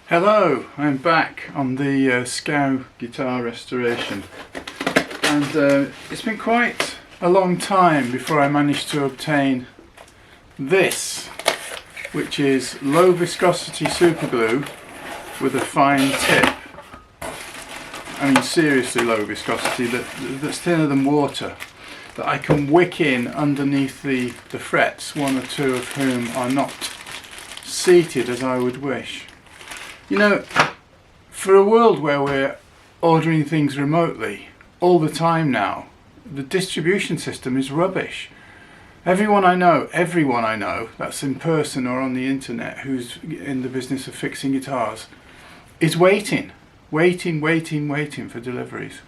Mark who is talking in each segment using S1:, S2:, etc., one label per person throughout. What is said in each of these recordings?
S1: Hello, I'm back on the Skau guitar restoration, and it's been quite a long time before I managed to obtain this, which is low viscosity superglue with a fine tip. I mean seriously low viscosity, that's thinner than water, that I can wick in underneath the frets, one or two of whom are not seated as I would wish. You know, for a world where we're ordering things remotely all the time now, the distribution system is rubbish. Everyone I know that's in person or on the internet who's in the business of fixing guitars is waiting for deliveries.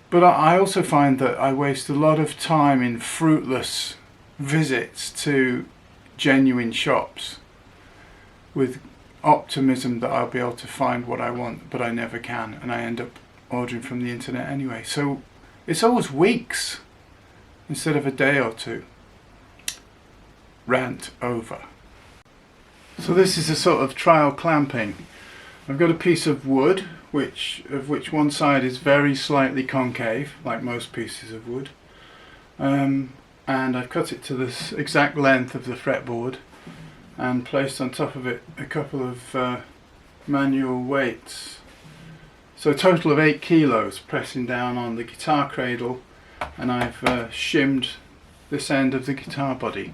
S1: But I also find that I waste a lot of time in fruitless visits to genuine shops with optimism that I'll be able to find what I want, but I never can, and I end up ordering from the internet anyway. So it's always weeks instead of a day or two. Rant over. So this is a sort of trial clamping. I've got a piece of wood of which one side is very slightly concave, like most pieces of wood, and I've cut it to this exact length of the fretboard and placed on top of it a couple of manual weights. So a total of 8 kilos pressing down on the guitar cradle, and I've shimmed this end of the guitar body.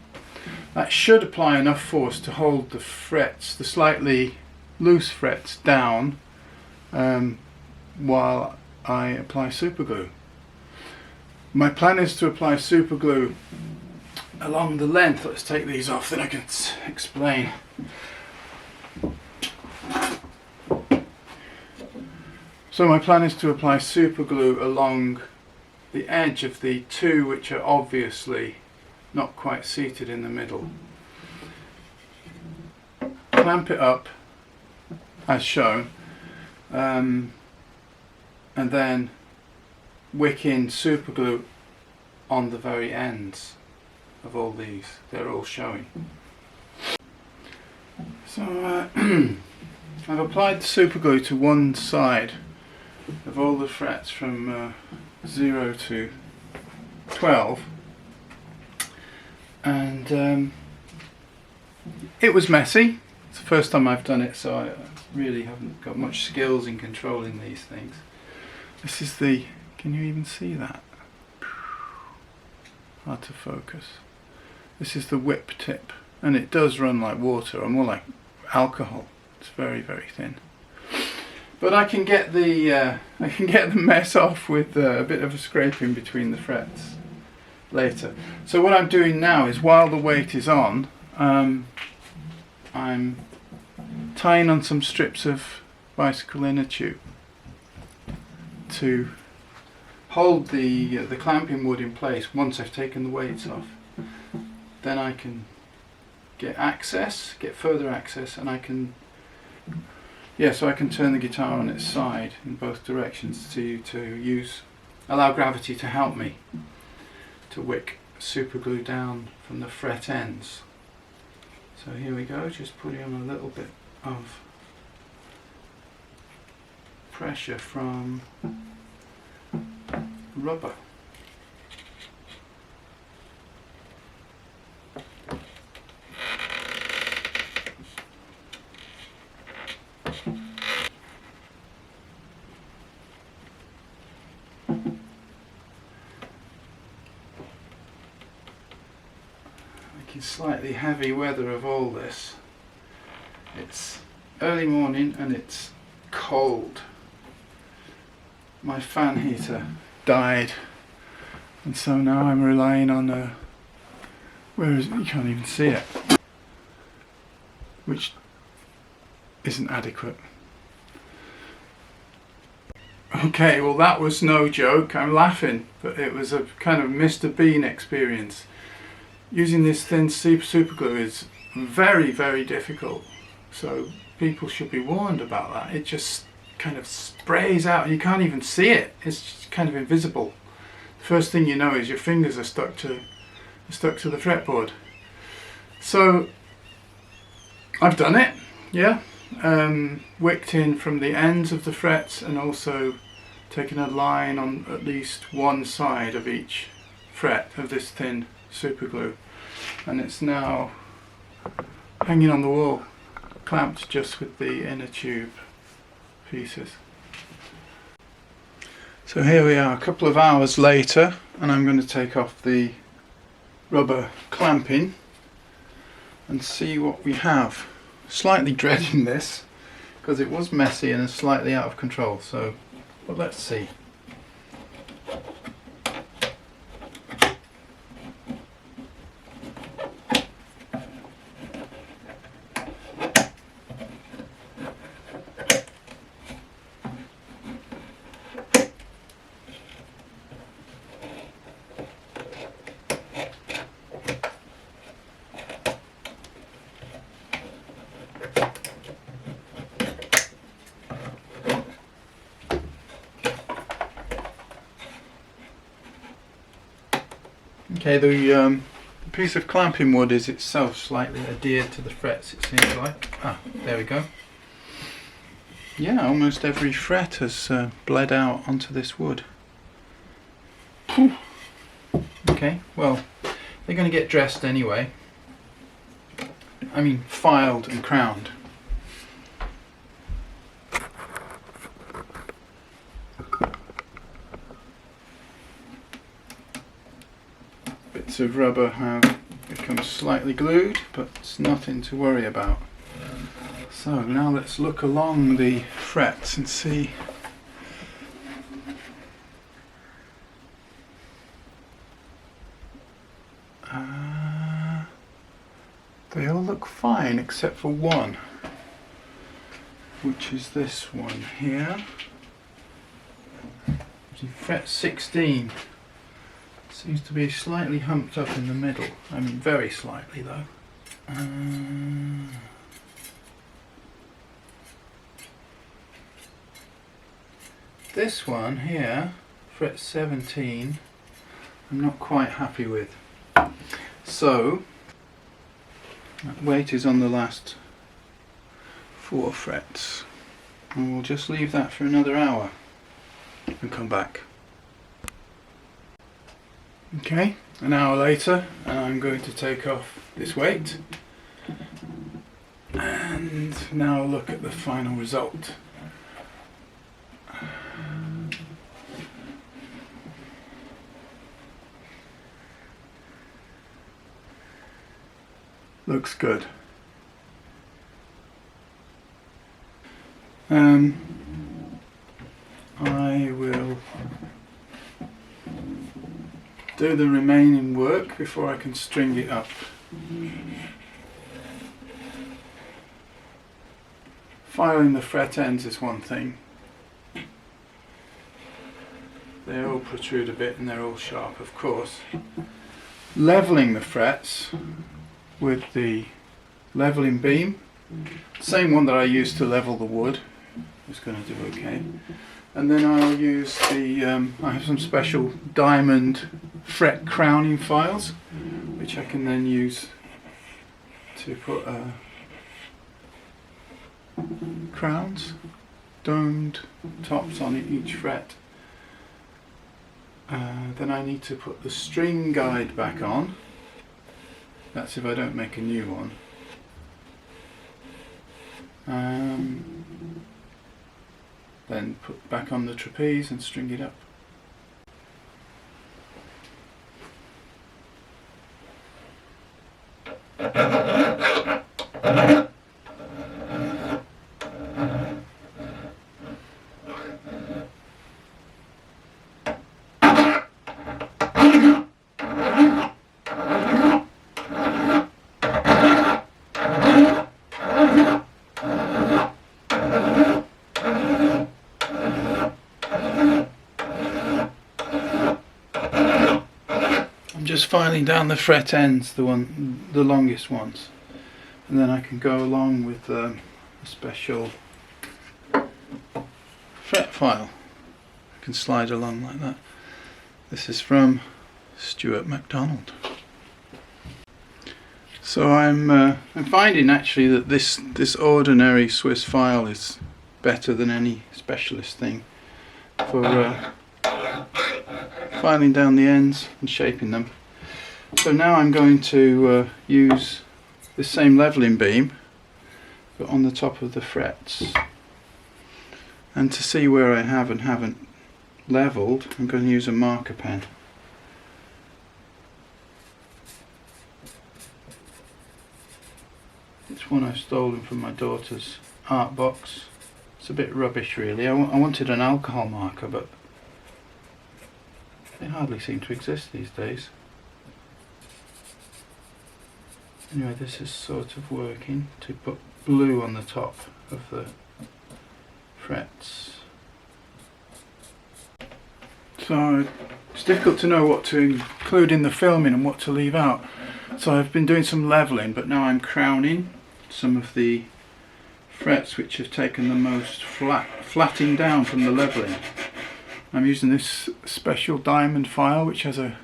S1: That should apply enough force to hold the frets, the slightly loose frets, down while I apply superglue. My plan is to apply superglue along the length. Let's take these off, then I can explain. So my plan is to apply superglue along the edge of the two which are obviously not quite seated in the middle. Clamp it up as shown, and then wick in superglue on the very ends of all these. They're all showing. So I've applied the superglue to one side of all the frets from 0 to 12, and it was messy. It's the first time I've done it, so I really haven't got much skills in controlling these things. This is the, can you even see that? Hard to focus. This is the whip tip, and it does run like water, or more like alcohol. It's very, very thin. But I can get the mess off with a bit of a scraping between the frets later. So what I'm doing now is, while the weight is on, I'm tying on some strips of bicycle inner tube to hold the clamping wood in place. Once I've taken the weights off, then I can get further access, and I can turn the guitar on its side in both directions to allow gravity to help me to wick superglue down from the fret ends. So here we go, just putting on a little bit of pressure from rubber. Making slightly heavy weather of all this. It's early morning and it's cold. My fan heater died, and so now I'm relying on where is it? You can't even see it, which isn't adequate. Okay, well that was no joke. I'm laughing, but it was a kind of Mr. Bean experience. Using this thin superglue is very, very difficult, so people should be warned about that. It just kind of sprays out and you can't even see it. It's just kind of invisible. The first thing you know is your fingers are stuck to the fretboard. So I've done it, yeah. wicked in from the ends of the frets and also taken a line on at least one side of each fret of this thin super glue, and it's now hanging on the wall, clamped just with the inner tube pieces. So here we are a couple of hours later, and I'm going to take off the rubber clamping and see what we have. Slightly dreading this because it was messy and slightly out of control, so but let's see. Okay, the piece of clamping wood is itself slightly adhered to the frets, it seems like. Ah, there we go. Yeah, almost every fret has bled out onto this wood. Okay, well, they're going to get dressed anyway. I mean, filed and crowned. Bits of rubber have become slightly glued, but it's nothing to worry about. So now let's look along the frets and see. They all look fine except for one, which is this one here. Fret 16 seems to be slightly humped up in the middle. I mean, very slightly though. This one here, fret 17, I'm not quite happy with. So, that weight is on the last 4 frets. And we'll just leave that for another hour and come back. Okay, an hour later, and I'm going to take off this weight. And now look at the final result. Looks good. I will do the remaining work before I can string it up. Filing the fret ends is one thing. They all protrude a bit and they're all sharp, of course. Leveling the frets with the leveling beam, same one that I used to level the wood, is going to do okay. And then I'll use the, I have some special diamond fret crowning files, which I can then use to put crowns, domed tops on each fret. Then I need to put the string guide back on. That's if I don't make a new one. Then put back on the trapeze and string it up. Just filing down the fret ends, the longest ones, and then I can go along with a special fret file. I can slide along like that. This is from Stuart MacDonald. So I'm finding actually that this ordinary Swiss file is better than any specialist thing for filing down the ends and shaping them. So now I'm going to use this same levelling beam but on the top of the frets, and to see where I have and haven't levelled I'm going to use a marker pen. It's one I've stolen from my daughter's art box. It's a bit rubbish really. I wanted an alcohol marker, but they hardly seem to exist these days. Anyway, this is sort of working to put blue on the top of the frets. So it's difficult to know what to include in the filming and what to leave out. So I've been doing some levelling, but now I'm crowning some of the frets which have taken the most flatting down from the levelling. I'm using this special diamond file which has a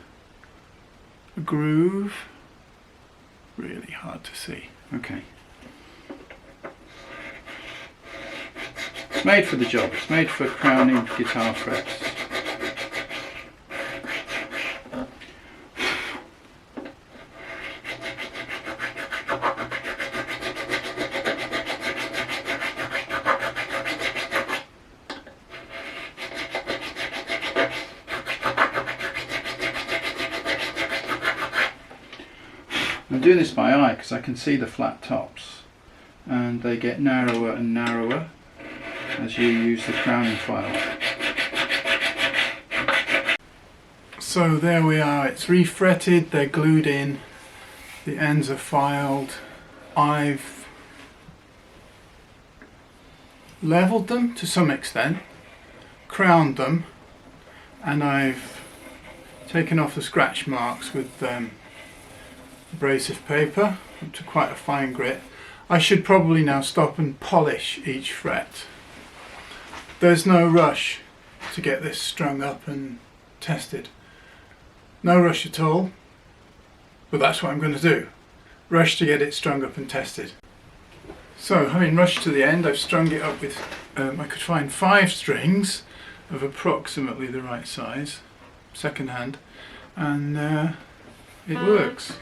S1: groove. Really hard to see. Okay. It's made for the job. It's made for crowning guitar frets. I'm doing this by eye because I can see the flat tops, and they get narrower and narrower as you use the crowning file. So there we are, it's refretted, they're glued in, the ends are filed. I've levelled them to some extent, crowned them, and I've taken off the scratch marks with abrasive paper up to quite a fine grit. I should probably now stop and polish each fret. There's no rush to get this strung up and tested. No rush at all, but that's what I'm going to do. Rush to get it strung up and tested. So having rushed to the end, I've strung it up with, I could find 5 strings of approximately the right size, second hand, and it works.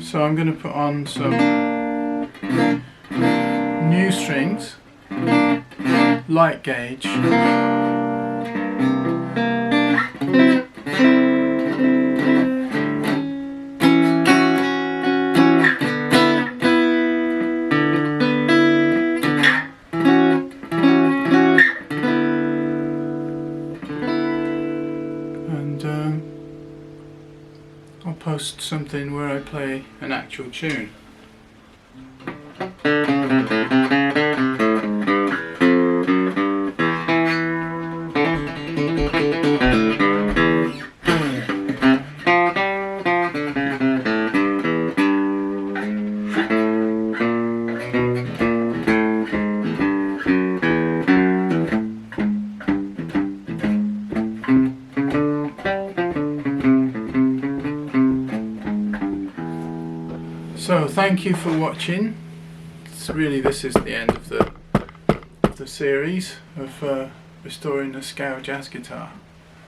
S1: So I'm going to put on some new strings, light gauge, and I'll post something where I play an actual tune. So thank you for watching. This is the end of the series of restoring the Skau jazz guitar.